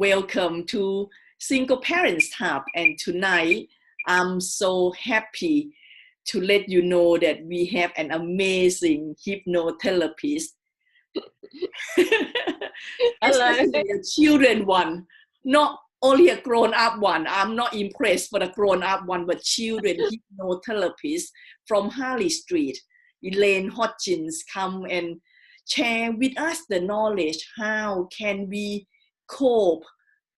welcome to Single Parents Hub. And tonight, I'm so happy to let you know that we have an amazing hypnotherapist. Especially a children one, not only a grown-up one. I'm not impressed for the grown-up one, but children hypnotherapist from Harley Street. Elaine Hodgins come and share with us the knowledge how can we cope,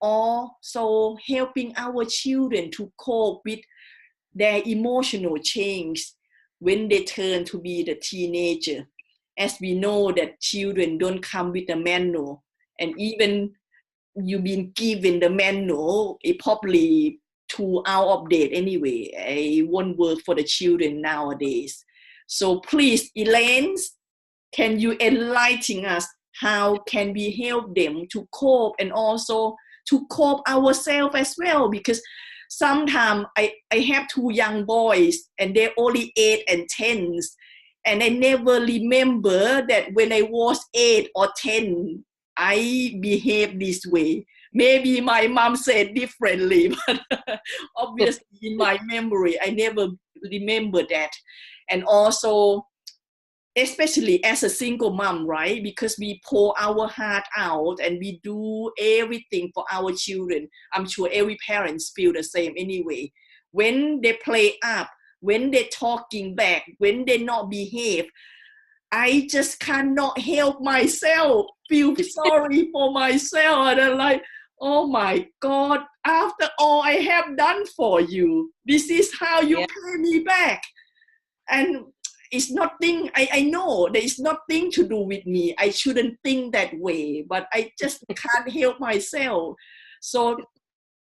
also helping our children to cope with their emotional change when they turn to be the teenager. As we know that children don't come with a manual, and even you've been given the manual, it probably too out of date anyway. It won't work for the children nowadays. So please, Elaine, can you enlighten us how can we help them to cope and also to cope ourselves as well? Because sometimes I have two young boys and they're only 8 and 10, and I never remember that when I was 8 or 10, I behaved this way. Maybe my mom said differently, but obviously in my memory, I never remember that. And also, especially as a single mom, right? Because we pour our heart out and we do everything for our children. I'm sure every parent feel the same anyway. When they play up, when they're talking back, when they not behave, I just cannot help myself, feel sorry for myself. And I'm like, oh my God, after all I have done for you, this is how you pay me back. And it's nothing, I know there is nothing to do with me. I shouldn't think that way, but I just can't help myself. So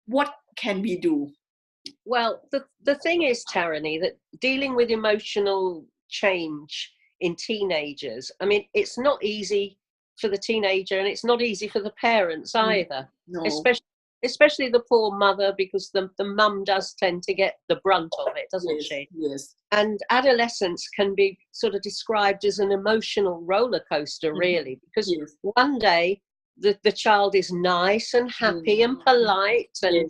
what can we do? Well, the thing is, Tarani, that dealing with emotional change in teenagers, I mean, it's not easy for the teenager and it's not easy for the parents either. No. Especially the poor mother, because the mum does tend to get the brunt of it, doesn't she? Yes. And adolescence can be sort of described as an emotional roller coaster, really, because one day the child is nice and happy and polite and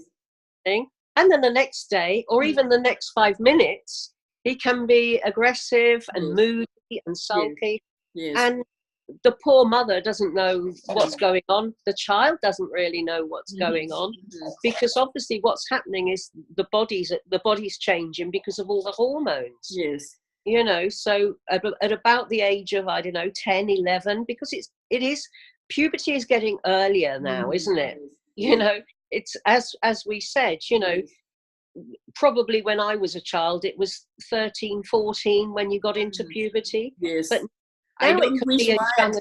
thing, and then the next day, or even the next 5 minutes, he can be aggressive and moody and sulky. And the poor mother doesn't know what's going on. The child doesn't really know what's going on, because obviously what's happening is the body's changing because of all the hormones. Yes. You know, so at about the age of, I don't know, 10, 11, because it is puberty is getting earlier now, isn't it? You know, it's as we said, you know, probably when I was a child, it was 13, 14 when you got into puberty. Yes. But I don't wish I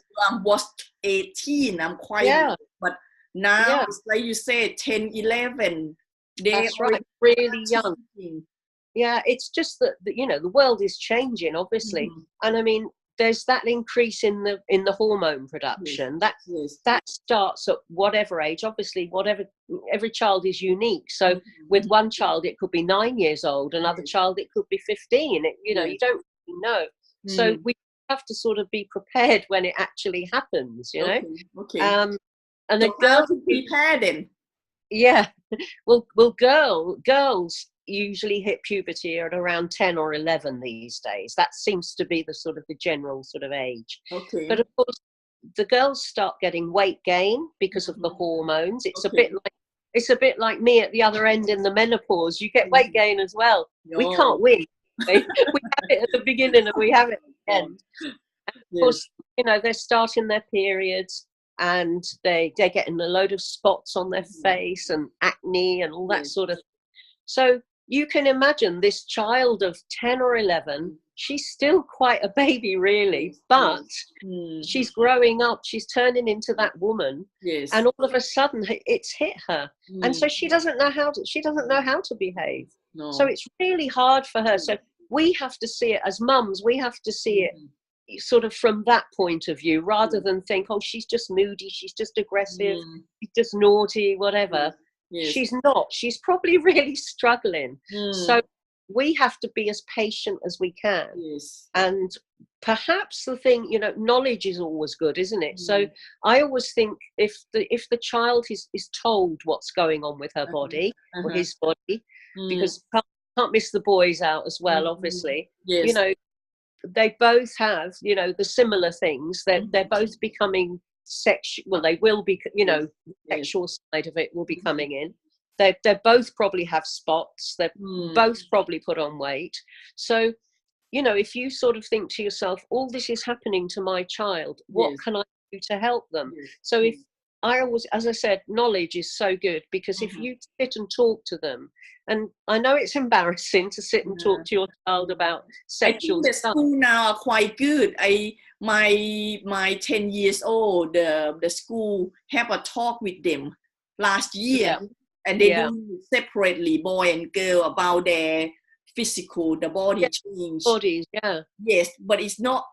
was 18. I'm quite young, but now it's like you said, 10, 11. That's right, really young. Yeah, it's just that, you know, the world is changing, obviously. And I mean, there's that increase in the hormone production that starts at whatever age. Obviously, every child is unique. So with one child, it could be 9 years old. Another child, it could be 15. You know, you don't really know. So we have to sort of be prepared when it actually happens, you know. And so a girl to prepare them. Yeah. Well, girls usually hit puberty at around 10 or 11 these days. That seems to be the sort of the general sort of age. But of course, the girls start getting weight gain because of the hormones. It's a bit like me at the other end in the menopause. You get weight gain as well. We can't win. We have it at the beginning and we have it at the end. And of course, you know, they're starting their periods and they're getting a load of spots on their face and acne and all that sort of thing. So you can imagine this child of 10 or 11, she's still quite a baby really, but she's growing up, she's turning into that woman, and all of a sudden it's hit her, and so she doesn't know how to behave. So it's really hard for her. So we have to see it as mums, we have to see it sort of from that point of view, rather than think, oh, she's just moody, she's just aggressive, she's just naughty, whatever. She's not. She's probably really struggling. So we have to be as patient as we can. Yes. And perhaps the thing, you know, knowledge is always good, isn't it? So I always think if the child is told what's going on with her body or his body, because can't miss the boys out as well, obviously. Yes. You know, they both have, you know, the similar things. They're both becoming sexual. Well, they will be, you know, sexual side of it will be coming in. They both probably have spots. They're both probably put on weight. So, you know, if you sort of think to yourself, all this is happening to my child, what can I do to help them? So if I always, as I said, knowledge is so good, because if you sit and talk to them, and I know it's embarrassing to sit and talk to your child about sexual I think the stuff. school now are quite good. My 10 years old, the school have a talk with them last year, and they do separately, boy and girl, about their physical, the body change. Bodies, Yes, but it's not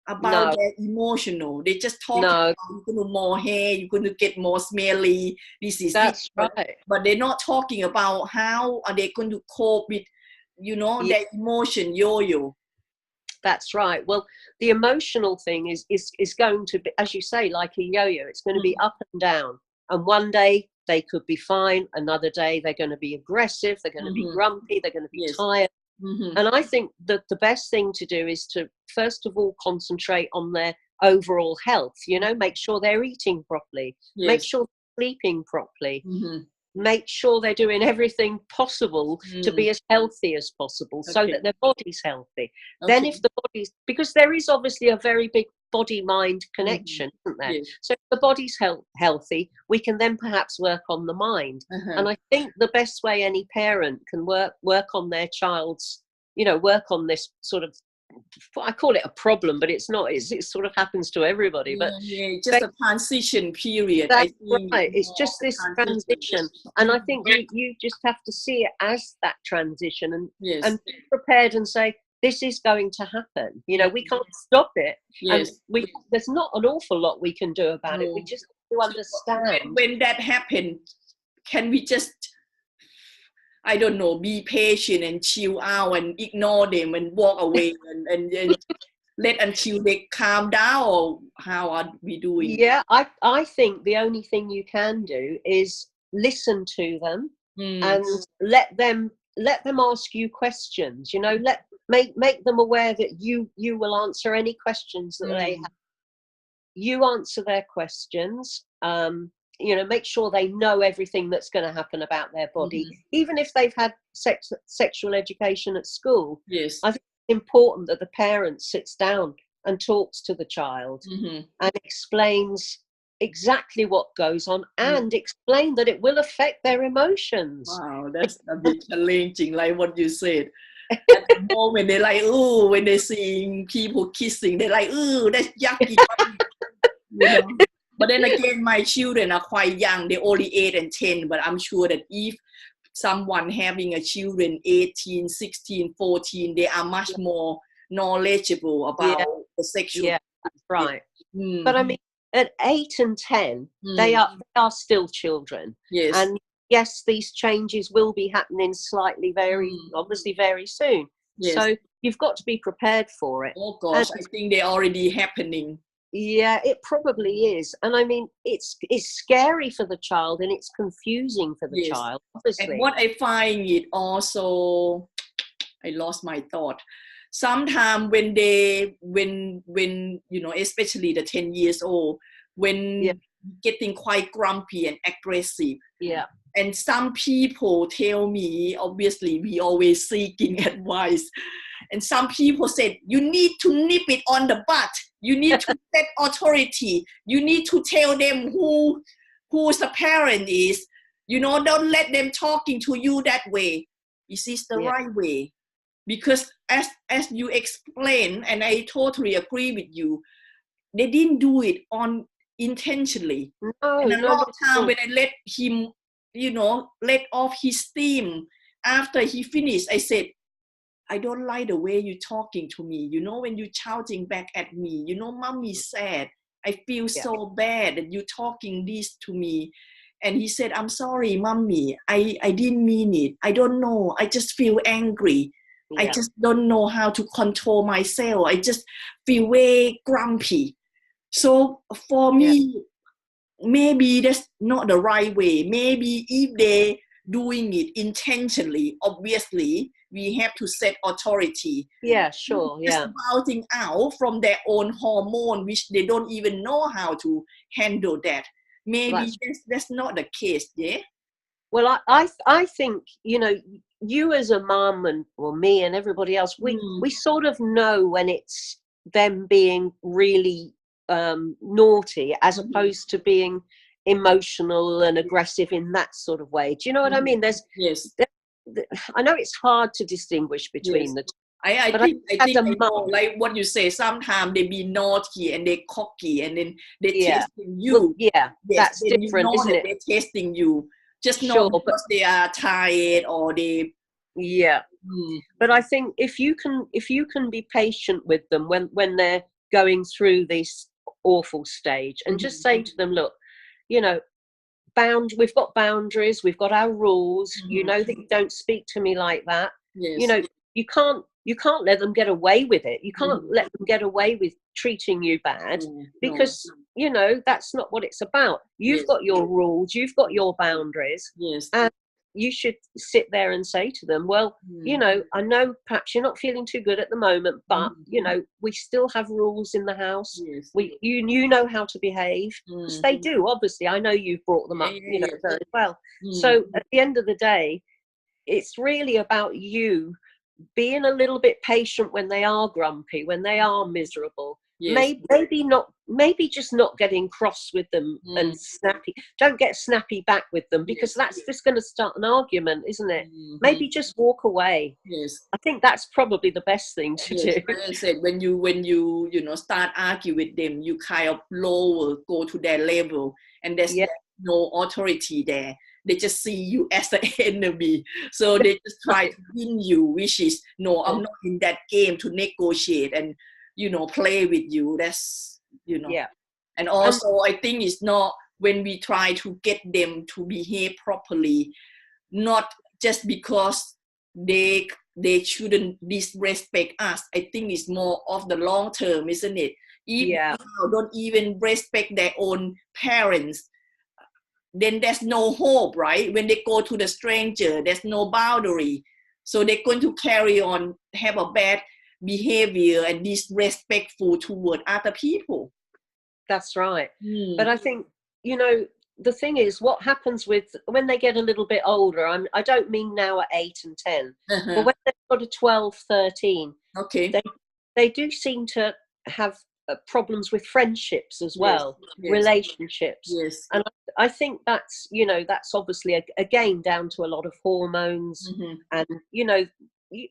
about their emotional. They just talk about you're going to more hair, you're going to get more smelly. That's but, right. But they're not talking about how are they going to cope with, you know, their emotion yo-yo. That's right. Well, the emotional thing is going to be, as you say, like a yo-yo. It's going to be up and down. And one day they could be fine. Another day they're going to be aggressive. They're going to be grumpy. They're going to be tired. And I think that the best thing to do is to, first of all, concentrate on their overall health. You know, make sure they're eating properly. Make sure they're sleeping properly. Make sure they're doing everything possible to be as healthy as possible, so that their body's healthy. Then if the body's, because there is obviously a very big body-mind connection, isn't there? So if the body's healthy, we can then perhaps work on the mind. And I think the best way any parent can work on their child's, you know, work on this sort of, I call it a problem, but it's not. It sort of happens to everybody. But just a transition period. That's right. It's just this transition, and I think you just have to see it as that transition, and be prepared and say, this is going to happen. You know, we can't stop it, and there's not an awful lot we can do about it. We just have to understand. When that happens, can we just, I don't know, be patient and chill out and ignore them and walk away and let until they calm down, or how are we doing? Yeah, I think the only thing you can do is listen to them and let them ask you questions. You know, make them aware that you will answer any questions that they have. You answer their questions. You know, make sure they know everything that's going to happen about their body, even if they've had sexual education at school. I think it's important that the parent sits down and talks to the child and explains exactly what goes on, and explain that it will affect their emotions. Wow, that's a bit challenging, like what you said. At the moment, they're like, oh, when they're seeing people kissing, they're like, oh, that's yucky. You know? But then again, my children are quite young. They're only 8 and 10. But I'm sure that if someone having a children 18, 16, 14, they are much more knowledgeable about the sexual. Yeah, that's right. But I mean, at 8 and 10, they are still children. Yes. And yes, these changes will be happening slightly, obviously very soon. Yes. So you've got to be prepared for it. Oh gosh, I think they're already happening. Yeah, it probably is. And I mean, it's scary for the child, and it's confusing for the child, obviously. And what I find it also, I lost my thought. Sometimes when you know, especially the 10 years old, when getting quite grumpy and aggressive. Yeah. And some people tell me, obviously we always seeking advice. And some people said, you need to nip it on the butt. You need to set authority. You need to tell them who the parent is. You know, don't let them talking to you that way. Is this the right way? Because as you explained, and I totally agree with you, they didn't do it intentionally. And a lot of time when I let him, you know, let off his steam after he finished, I said, I don't like the way you're talking to me. You know, when you're shouting back at me, you know, mommy's sad. I feel so bad that you're talking this to me. And he said, I'm sorry, mommy, I didn't mean it. I don't know. I just feel angry. Yeah. I just don't know how to control myself. I just feel very grumpy. So for me, maybe that's not the right way. Maybe if they doing it intentionally, obviously, we have to set authority. Yeah, sure. Just bouncing out from their own hormone, which they don't even know how to handle that. Maybe that's not the case, yeah? Well, I think, you know, you as a mum and, well, me and everybody else, we sort of know when it's them being really naughty as opposed to being emotional and aggressive in that sort of way. Do you know what I mean? I know it's hard to distinguish between the two. I think I know, like what you say, sometimes they be naughty and they cocky and then they're testing you. Well, that's different, isn't it? They're testing you. Just not because they are tired or they... But I think if you can be patient with them when they're going through this awful stage and just say to them, look, you know, we've got boundaries, we've got our rules, you know that you don't speak to me like that. You know, you can't let them get away with it. You can't let them get away with treating you bad because, you know, that's not what it's about. You've got your rules, you've got your boundaries. And you should sit there and say to them, well, you know, I know perhaps you're not feeling too good at the moment, but, you know, we still have rules in the house. You know how to behave. Because they do, obviously. I know you've brought them up, you know, very well. So at the end of the day, it's really about you being a little bit patient when they are grumpy, when they are miserable. Maybe just not getting cross with them and snappy. Don't get snappy back with them because that's just going to start an argument, isn't it? Maybe just walk away. I think that's probably the best thing to do. Like I said, when you know, start arguing with them, you kind of go to their level, and there's no authority there. They just see you as the enemy. So they just try to win you, which is, no, I'm not in that game to negotiate and, you know, play with you. That's, you know. And also, I think it's not when we try to get them to behave properly, not just because they shouldn't disrespect us. I think it's more of the long term, isn't it? If they don't even respect their own parents, then there's no hope, right? When they go to the stranger, there's no boundary. So they're going to carry on, have a bad behavior and disrespectful toward other people. That's right. But I think, you know, the thing is, what happens with when they get a little bit older, I don't mean now at 8 and 10, but when they're sort of 12, 13, they do seem to have problems with friendships as well, relationships. And I think that's, you know, that's obviously again down to a lot of hormones and, you know,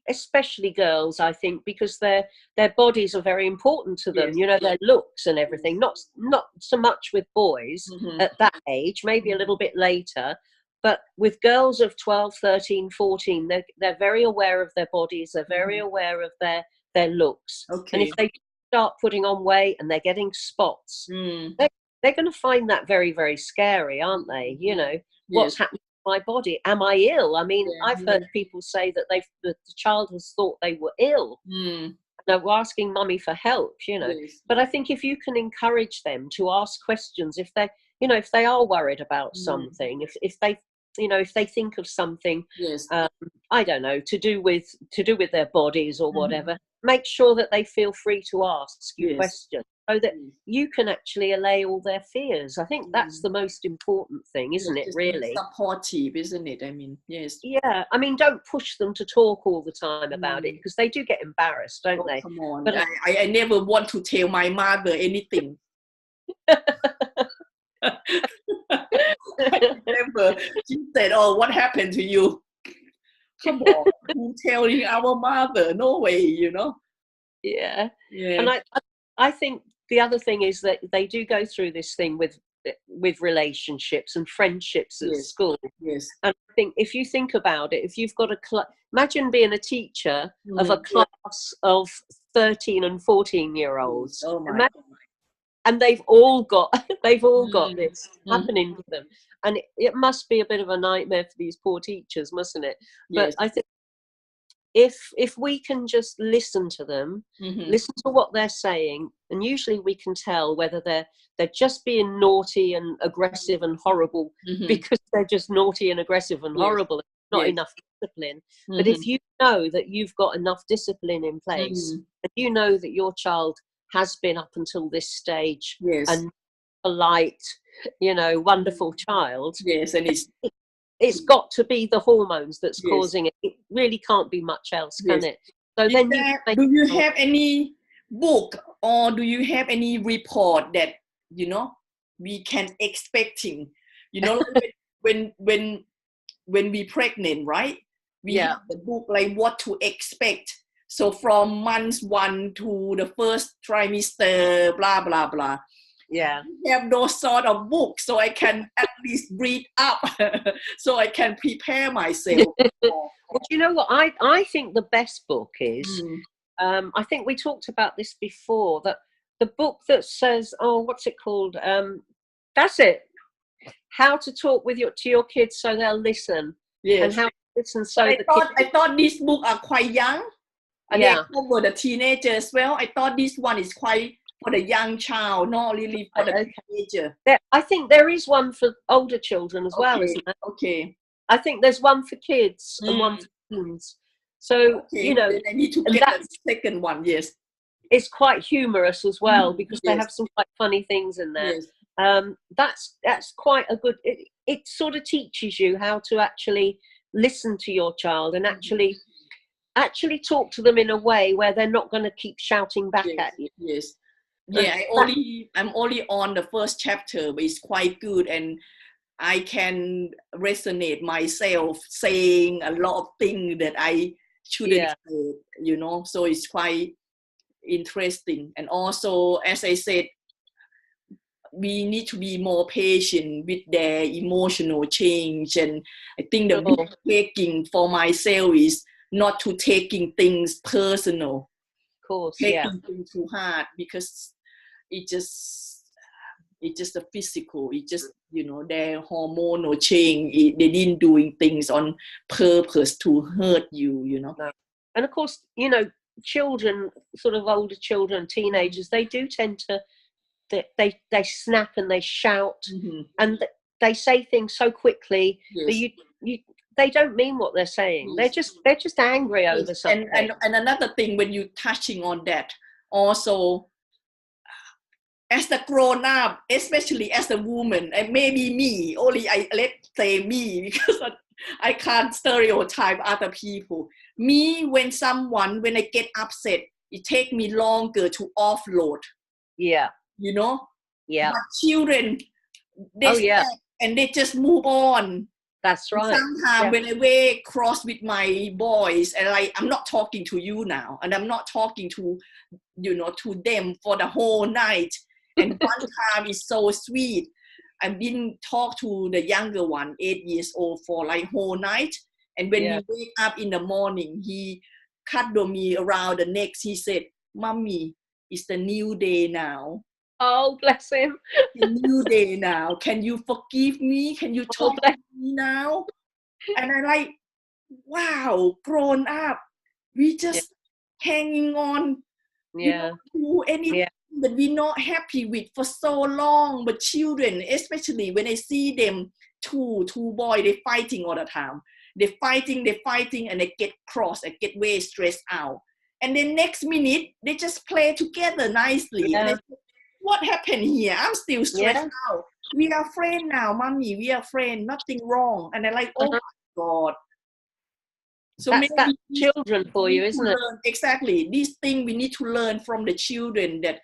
especially girls, I think, because their bodies are very important to them, you know, their looks and everything, not so much with boys at that age, maybe a little bit later, but with girls of 12, 13, 14, they're very aware of their bodies, they're very aware of their looks. And if they start putting on weight and they're getting spots, they're going to find that very, very scary, aren't they? You know, what's happening to my body? Am I ill? I mean, I've heard people say that the child has thought they were ill. They're asking mummy for help, you know. But I think if you can encourage them to ask questions, if they, you know, if they are worried about something, if they, you know, if they think of something, I don't know, to do with their bodies or whatever, make sure that they feel free to ask you questions so that you can actually allay all their fears. I think that's the most important thing, isn't it, really? Supportive, isn't it? I mean, Yeah, I mean, don't push them to talk all the time about it because they do get embarrassed, don't they? Come on. But I never want to tell my mother anything. I remember she said, "Oh, what happened to you?" Come on, who's telling our mother? No way, you know. Yeah. And I think the other thing is that they do go through this thing with relationships and friendships at school. And I think if you think about it, if you've got imagine being a teacher of a class of 13 and 14-year-olds. And they've all got this happening to them. and it must be a bit of a nightmare for these poor teachers, mustn't it? Yes. But I think if we can just listen to them, listen to what they're saying, and usually we can tell whether they're just being naughty and aggressive and horrible because they're just naughty and aggressive and horrible, not enough discipline. But if you know that you've got enough discipline in place, and you know that your child has been up until this stage and polite, wonderful child, and it's got to be the hormones that's causing it. It really can't be much else, can it? So then do you have any book or do you have any report that we can expecting? When we pregnant, right? We have the book like what to expect. So from months 1 to the first trimester, blah blah blah. Yeah, I have those sort of books, so I can at least read up, so I can prepare myself. Well, you know what? I think the best book is. I think we talked about this before. That the book that says, what's it called? That's it. How to talk to your kids so they'll listen. Yes. And how to listen so I thought these books are quite young, and they cover the teenager as well. I thought this one is quite for the young child, not really for the teenager. I think there is one for older children as well, isn't there? Okay. I think there's one for kids and one for teens. So, I need to get the second one, yes. It's quite humorous as well, because they have some quite funny things in there. Yes. That's quite a good, it sort of teaches you how to actually listen to your child and actually talk to them in a way where they're not going to keep shouting back at you. Yes. Yeah, I'm only on the first chapter, but it's quite good, and I can resonate myself saying a lot of things that I shouldn't say, so it's quite interesting. And also, as I said, we need to be more patient with their emotional change, and I think the big taking for myself is not to taking things personal. Of course, taking things too hard, because it's just a physical, it just their hormonal change, they didn't doing things on purpose to hurt you. And of course, children, sort of older children, teenagers, they do tend to they snap and they shout, and they say things so quickly that they don't mean what they're saying. They're just angry over something. And another thing, when you're touching on that, also, as a grown up, especially as a woman, and maybe me, let's say me, because I can't stereotype other people. Me, when I get upset, it takes me longer to offload. Yeah. Yeah. But children, they snap and they just move on. That's right. Sometimes when I way cross with my boys, and I'm not talking to you now, and I'm not talking to to them for the whole night. And one time is so sweet. I didn't talk to the younger one, 8 years old, for like whole night. And when we wake up in the morning, he cuddled me around the neck. He said, "Mommy, it's the new day now." Oh, bless him. The new day now. Can you forgive me? Can you talk to me now? And I'm like, wow, grown up. We just hanging on. To anything that we're not happy with for so long. But children, especially when I see them, two boys, they're fighting all the time. They're fighting, and they get cross, and get way stressed out. And then next minute, they just play together nicely. Yeah. And I say, what happened here? I'm still stressed out. We are friends now, Mommy. We are friends. Nothing wrong. And I'm like, oh my God. So that's children for you, isn't it? Exactly. This thing we need to learn from the children, that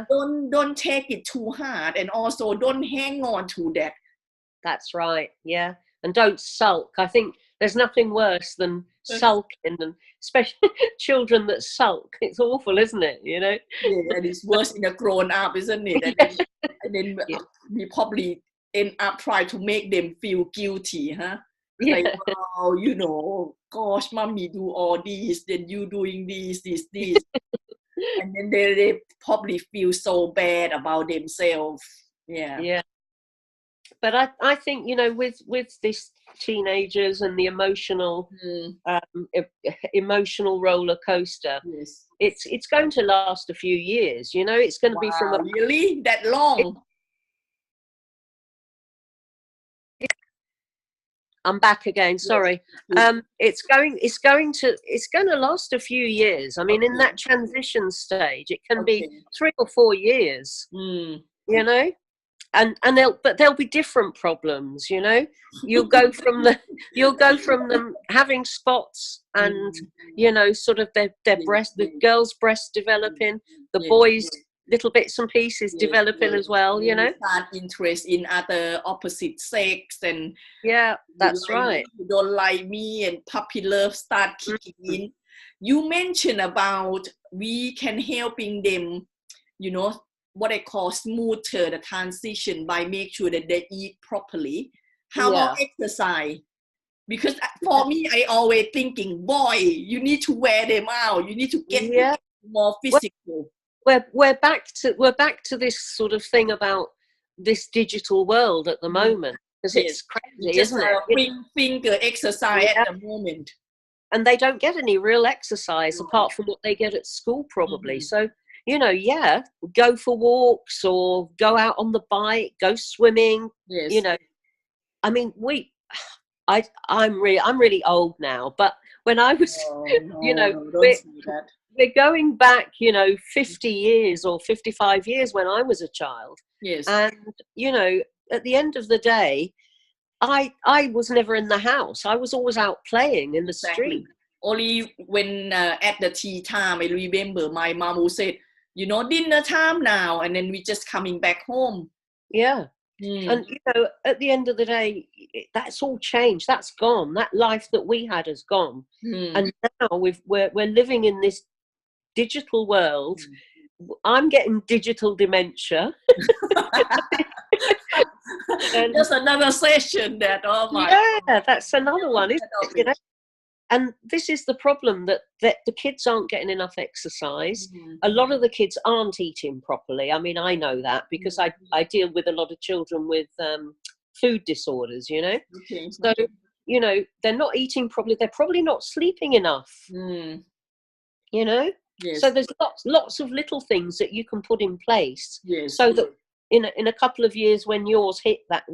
don't take it too hard, and also don't hang on to that. That's right. Yeah. And don't sulk. I think there's nothing worse than sulking, and especially children that sulk. It's awful, isn't it? Yeah, and it's worse in a grown up, isn't it? And then we probably end up trying to make them feel guilty, huh? Like, oh, gosh, Mommy do all this, then you doing this. And then they probably feel so bad about themselves. Yeah. But I think, you know, with this teenagers and the emotional emotional roller coaster, yes, it's going to last a few years. You know, it's going to be from really that long. I'm back again. Sorry. Yes. It's going to last a few years. I mean, in that transition stage, it can be 3 or 4 years. You know, and there'll be different problems. You know, you'll go from them having spots and you know, sort of their breast, the girls' breast developing, the boys' little bits and pieces developing as well, you know. Start interest in other opposite sex, and that's right. You don't like me, and puppy love start kicking in. You mentioned about we can helping them, you know, what I call smoother the transition by make sure that they eat properly. How about exercise? Because for me, I always thinking, boy, you need to wear them out. You need to get more physical. We're back to this sort of thing about this digital world at the moment, because it's crazy, isn't it? Finger exercise at the moment, and they don't get any real exercise apart from what they get at school, probably. So you know, go for walks or go out on the bike, go swimming. You know, I mean, I'm really old now, but when I was, you know, we're going back, you know, 50 years or 55 years when I was a child. And, you know, at the end of the day, I was never in the house. I was always out playing in the street. Only when at the tea time, I remember my mom would say, you know, dinner time now, and then we just coming back home. And you know, at the end of the day, that's all changed. That's gone. That life that we had has gone. And now we're living in this digital world. I'm getting digital dementia. That's another session. That's another one, isn't it? You know? And this is the problem, that the kids aren't getting enough exercise. A lot of the kids aren't eating properly. I mean, I know that because I deal with a lot of children with food disorders, you know. So, you know, they're not eating properly. They're probably not sleeping enough. You know. So there's lots of little things that you can put in place so that in a couple of years, when yours hit that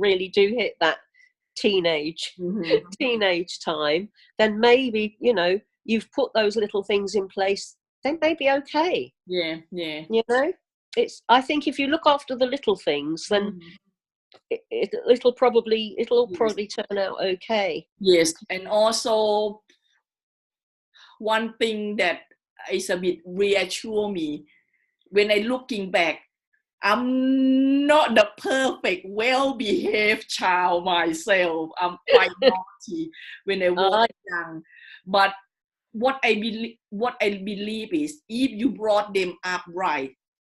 teenage time, then maybe, you know, you've put those little things in place, they may be okay. You know, I think if you look after the little things, then it'll probably turn out okay. And also one thing that is a bit reassure me, when I looking back, I'm not the perfect, well-behaved child myself. I'm quite naughty when I was young. But what I believe is, if you brought them up right,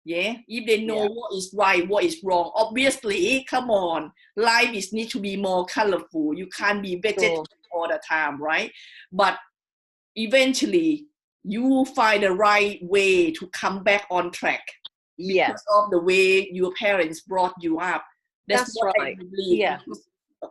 if they know what is right, what is wrong. Obviously, come on, life needs to be more colorful. You can't be vegetarian all the time, right? But eventually, you find the right way to come back on track. Because of the way your parents brought you up. That's what right. I believe.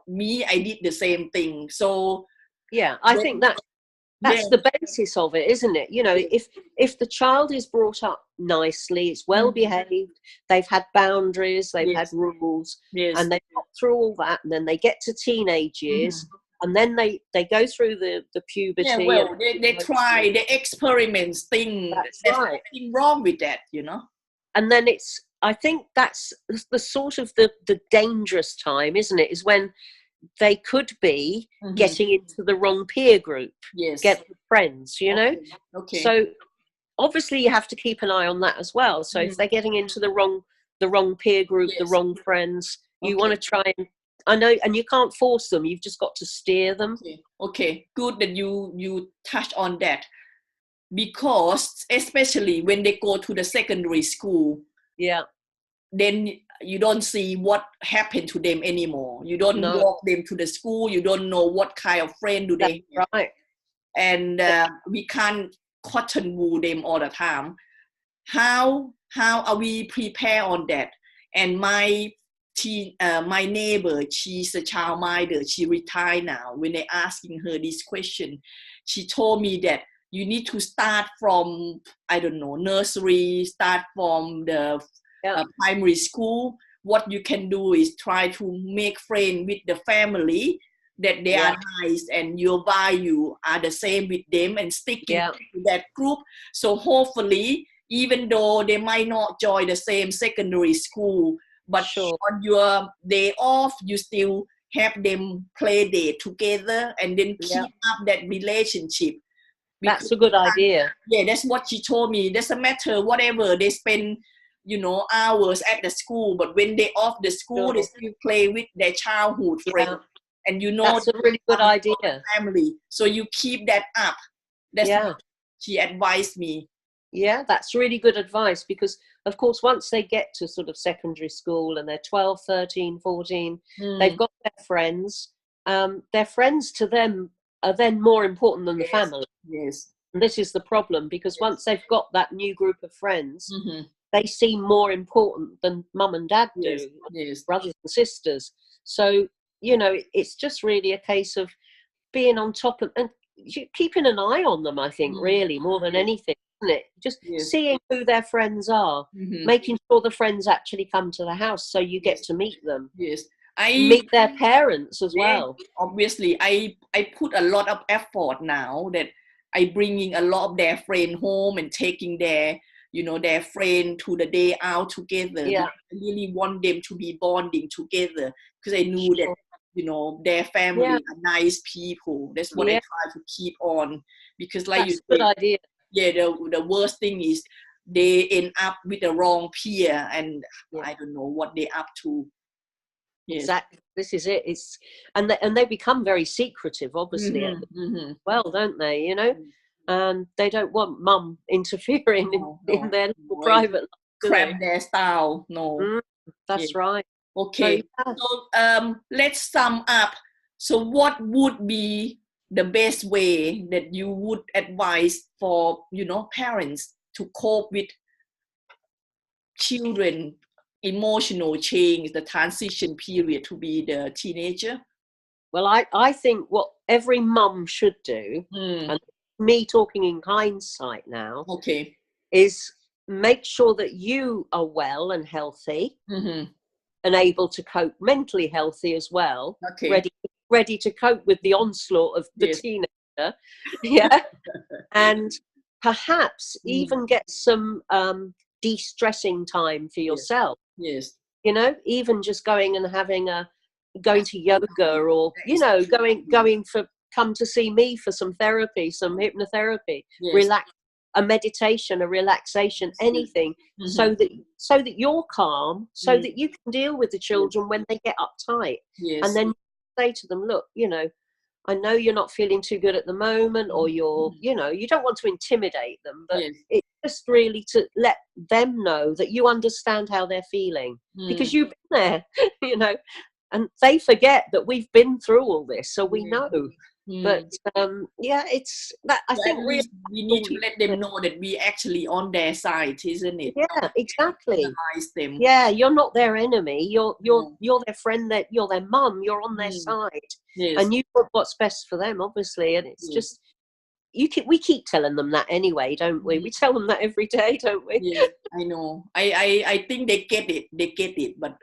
Me, I did the same thing. So I think that's the basis of it, isn't it? You know, if the child is brought up nicely, it's well behaved, they've had boundaries, they've had rules, and they've got through all that, and then they get to teenage years. And then they go through the puberty. They try, they experiment things. There's nothing wrong with that, you know. And then I think that's the sort of the dangerous time, isn't it? Is when they could be getting into the wrong peer group, get friends, you know. So obviously you have to keep an eye on that as well. So if they're getting into the wrong peer group, the wrong friends, you want to try and, I know, and you can't force them. You've just got to steer them. Okay. Good that you touch on that. Because especially when they go to the secondary school, then you don't see what happened to them anymore. You don't walk them to the school. You don't know what kind of friend do they have. Right. And we can't cotton wool them all the time. How are we prepare on that? And my my neighbor, she's a childminder, she retired now. When they asking her this question, she told me that you need to start from, I don't know, nursery, start from the primary school. What you can do is try to make friends with the family, that they are nice and your value are the same with them, and sticking to that group. So hopefully, even though they might not join the same secondary school, but on your day off, you still have them play date together and then keep up that relationship. That's a good idea. Yeah, that's what she told me. Doesn't matter whatever they spend, you know, hours at the school, but when they off the school, they still play with their childhood friends. And you know, that's a really good idea. Family, so you keep that up. That's what she advised me. Yeah, that's really good advice, because of course once they get to sort of secondary school and they're 12, 13, 14, they've got their friends. Their friends to them are then more important than the family. Yes. And this is the problem, because once they've got that new group of friends, they seem more important than mum and dad do, brothers and sisters. So, you know, it's just really a case of being on top of and keeping an eye on them, I think, really, more than anything, isn't it? Just seeing who their friends are, making sure the friends actually come to the house so you get to meet them. Yes. Meet their parents as well. Obviously, I put a lot of effort now that I bringing a lot of their friend home and taking their, you know, their friend to the day out together. I really want them to be bonding together, because I knew that, you know, their family are nice people. That's what I try to keep on, because like that's a good idea. Yeah, the worst thing is they end up with the wrong peer, and I don't know what they're up to. Yes. Exactly. This is it. It's and they become very secretive, obviously, well, don't they? You know, and they don't want mum interfering in their little private life. Cram their style. No. That's right. Okay. So let's sum up. So what would be the best way that you would advise for, you know, parents to cope with children emotional change, the transition period to be the teenager? Well, I think what every mum should do, and me talking in hindsight now, is make sure that you are well and healthy, and able to cope, mentally healthy as well, ready to cope with the onslaught of the teenager, and perhaps even get some de-stressing time for yourself. You know, even just going to yoga, or you know, going for come to see me for some therapy, some hypnotherapy, relax, a meditation, a relaxation, anything, so that you're calm, so that you can deal with the children when they get uptight, and then say to them, look, you know, I know you're not feeling too good at the moment, or you're, you know, you don't want to intimidate them, but it's just really to let them know that you understand how they're feeling, because you've been there, you know, and they forget that we've been through all this, so we know. But it's that I think really we need to let them know that we actually on their side, isn't it? Yeah, exactly. Them. Yeah, you're not their enemy. You're their friend. That you're their mum. You're on their side, and you want what's best for them, obviously. And it's just we keep telling them that anyway, don't we? We tell them that every day, don't we? Yes, I know. I think they get it. They get it, but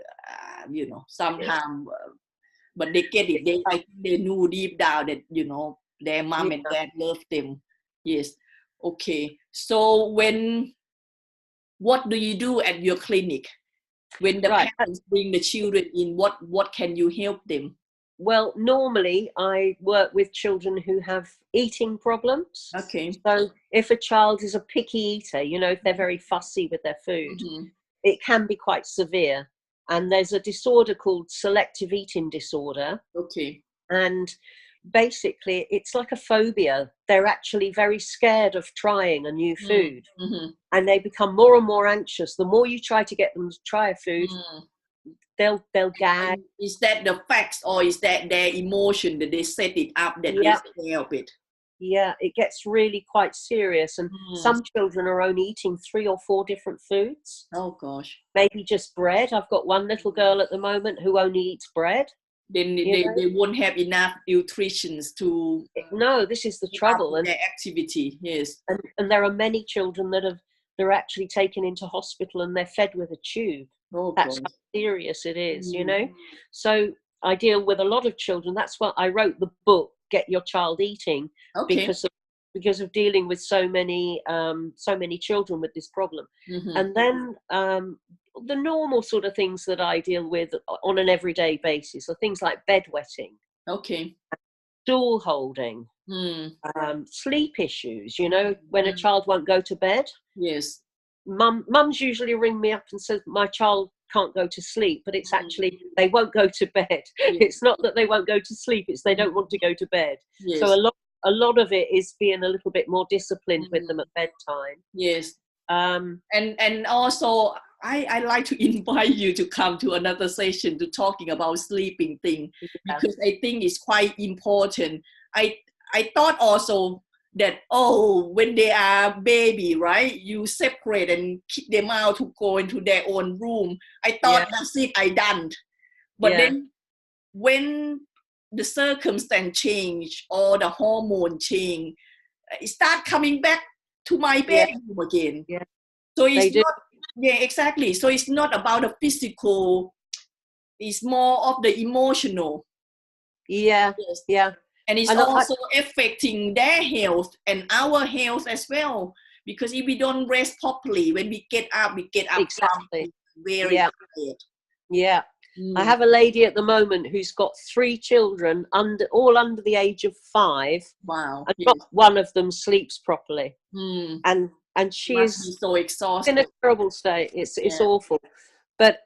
you know, sometimes. But they get it. I think they knew deep down that, you know, their mom and dad love them. Yes. Okay. So what do you do at your clinic when the parents bring the children in? What can you help them? Well, normally I work with children who have eating problems. Okay. So if a child is a picky eater, you know, if they're very fussy with their food, it can be quite severe. And there's a disorder called selective eating disorder. Okay. And basically, it's like a phobia. They're actually very scared of trying a new food. And they become more and more anxious. The more you try to get them to try a food, they'll gag. And is that the facts, or is that their emotion that they set it up that they help it? Yeah, it gets really quite serious, and some children are only eating 3 or 4 different foods. Oh gosh. Maybe just bread. I've got one little girl at the moment who only eats bread. Then they won't have enough nutrition to. No, this is the trouble. And their activity, yes. And there are many children they're actually taken into hospital and they're fed with a tube. Oh, that's God. How serious it is, you know. So I deal with a lot of children. That's why I wrote the book, Get Your Child Eating, because of dealing with so many children with this problem. And then the normal sort of things that I deal with on an everyday basis are things like bedwetting, stool holding, sleep issues, you know, when a child won't go to bed. Yes. Mums usually ring me up and says my child can't go to sleep, but it's actually they won't go to bed. Yes. It's not that they won't go to sleep, it's they don't want to go to bed. Yes. So a lot of it is being a little bit more disciplined with them at bedtime. Yes. And also I like to invite you to come to another session to talking about sleeping thing, because I think it's quite important. I thought also that, when they are baby, right, you separate and kick them out to go into their own room. I thought that's it, I done. But then when the circumstance change or the hormone change, it start coming back to my bedroom again. Yeah. So it's not, exactly. So it's not about the physical, it's more of the emotional. Yeah, yes. Yeah. And it's also affecting their health and our health as well. Because if we don't rest properly, when we get up exactly. Very tired. Yeah. I have a lady at the moment who's got 3 children all under the age of 5. Wow. And not one of them sleeps properly. And she is so exhausted. In a terrible state. It's awful. But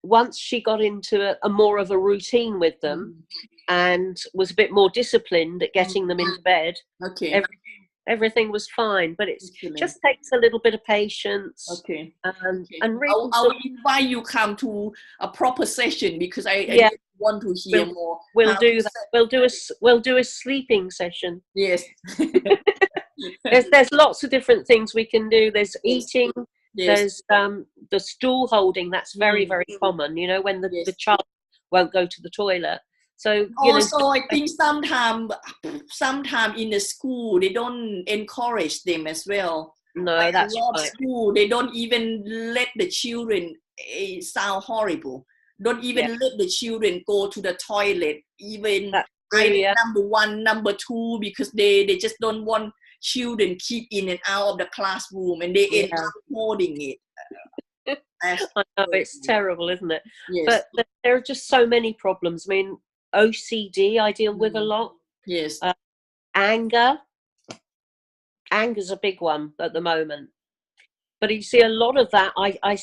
once she got into a more of a routine with them and was a bit more disciplined at getting them into bed, everything was fine. But it just takes a little bit of patience. And really I'll invite you come to a proper session, because I want to hear more. We'll do that. We'll do a sleeping session. Yes. There's lots of different things we can do. There's eating. Yes. There's the stool holding. That's very, very common, you know, when the child won't go to the toilet. So also, I think sometimes in the school they don't encourage them as well. No, like that's a lot right. of school, they don't even let the children. It sound horrible. Don't even let the children go to the toilet. Even number 1, number 2, because they just don't want children keep in and out of the classroom, and they end up holding it. I know, it's terrible, isn't it? Yes. But there are just so many problems. I mean, OCD I deal with a lot. Yes. Anger's a big one at the moment. But you see, a lot of that, I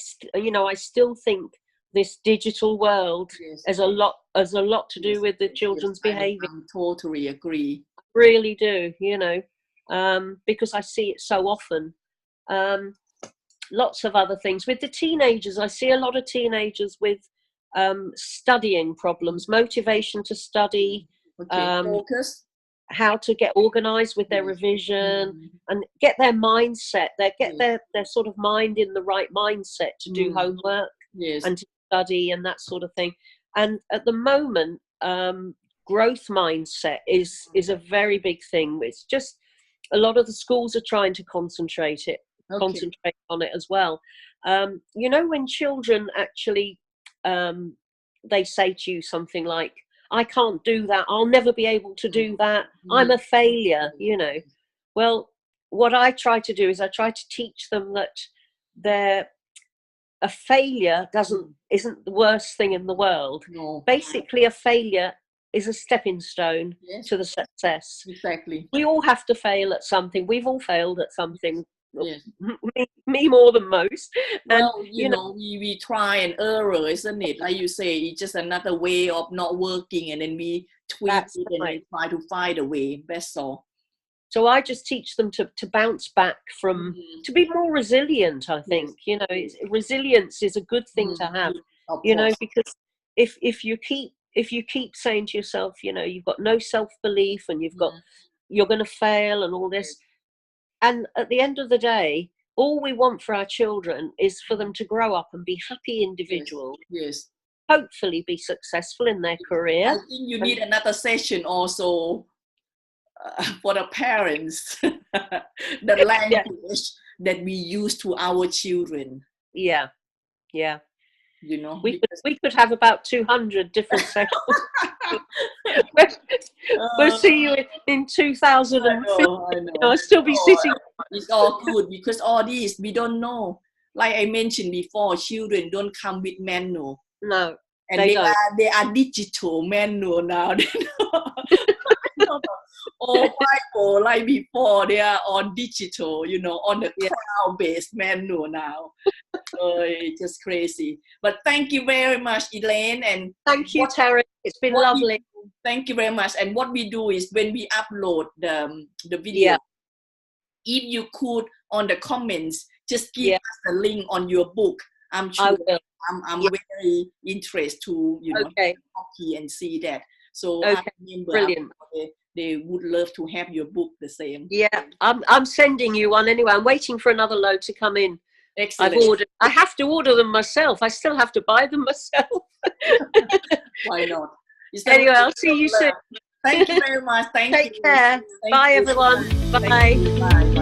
still think this digital world has a lot to do with the children's behaviour. I totally agree. I really do, you know. Because I see it so often. Lots of other things. With the teenagers, I see a lot of teenagers with studying problems, motivation to study, focus, how to get organised with their revision and get their mindset, their sort of mind in the right mindset to do homework and to study and that sort of thing. And at the moment, growth mindset is a very big thing. It's just a lot of the schools are trying to concentrate on it as well. You know, when children actually they say to you something like, I can't do that, I'll never be able to do that, I'm a failure, you know. Well, what I try to do is I try to teach them that a failure isn't the worst thing in the world. No. Basically, a failure is a stepping stone to the success. Exactly. We all have to fail at something. We've all failed at something. Yes. Me more than most. Well, and, you know, we try and error, isn't it? Like you say, it's just another way of not working, and then we tweak it and we try to find a way. That's all. So I just teach them to bounce back from, to be more resilient, I think. You know, resilience is a good thing to have, you know, because if you keep saying to yourself, you know, you've got no self-belief and you've got you're going to fail and all this. And at the end of the day, all we want for our children is for them to grow up and be happy individuals. Yes. Hopefully be successful in their career. I think you need another session also for the parents, the language that we use to our children. Yeah. You know, we could have about 200 different sessions. We'll see you in 2050. I know. I'll still be sitting. It's all good because all these we don't know. Like I mentioned before, children don't come with manual. No, and they are digital manual now. All Bible like before, they are on digital, you know, on the cloud-based manual now. It's just crazy. But thank you very much, Elaine, and thank you, Terry. It's been lovely. Thank you very much. And what we do is when we upload the video, if you could on the comments just give us the link on your book. I'm sure I'm very interested to copy and see that. So I remember brilliant. They would love to have your book the same. Yeah, I'm sending you one anyway. I'm waiting for another load to come in. Excellent. I have to order them myself. I still have to buy them myself. Why not? Anyway, I'll see you soon. Thank you very much. Take care. Bye, everyone. Bye. Bye.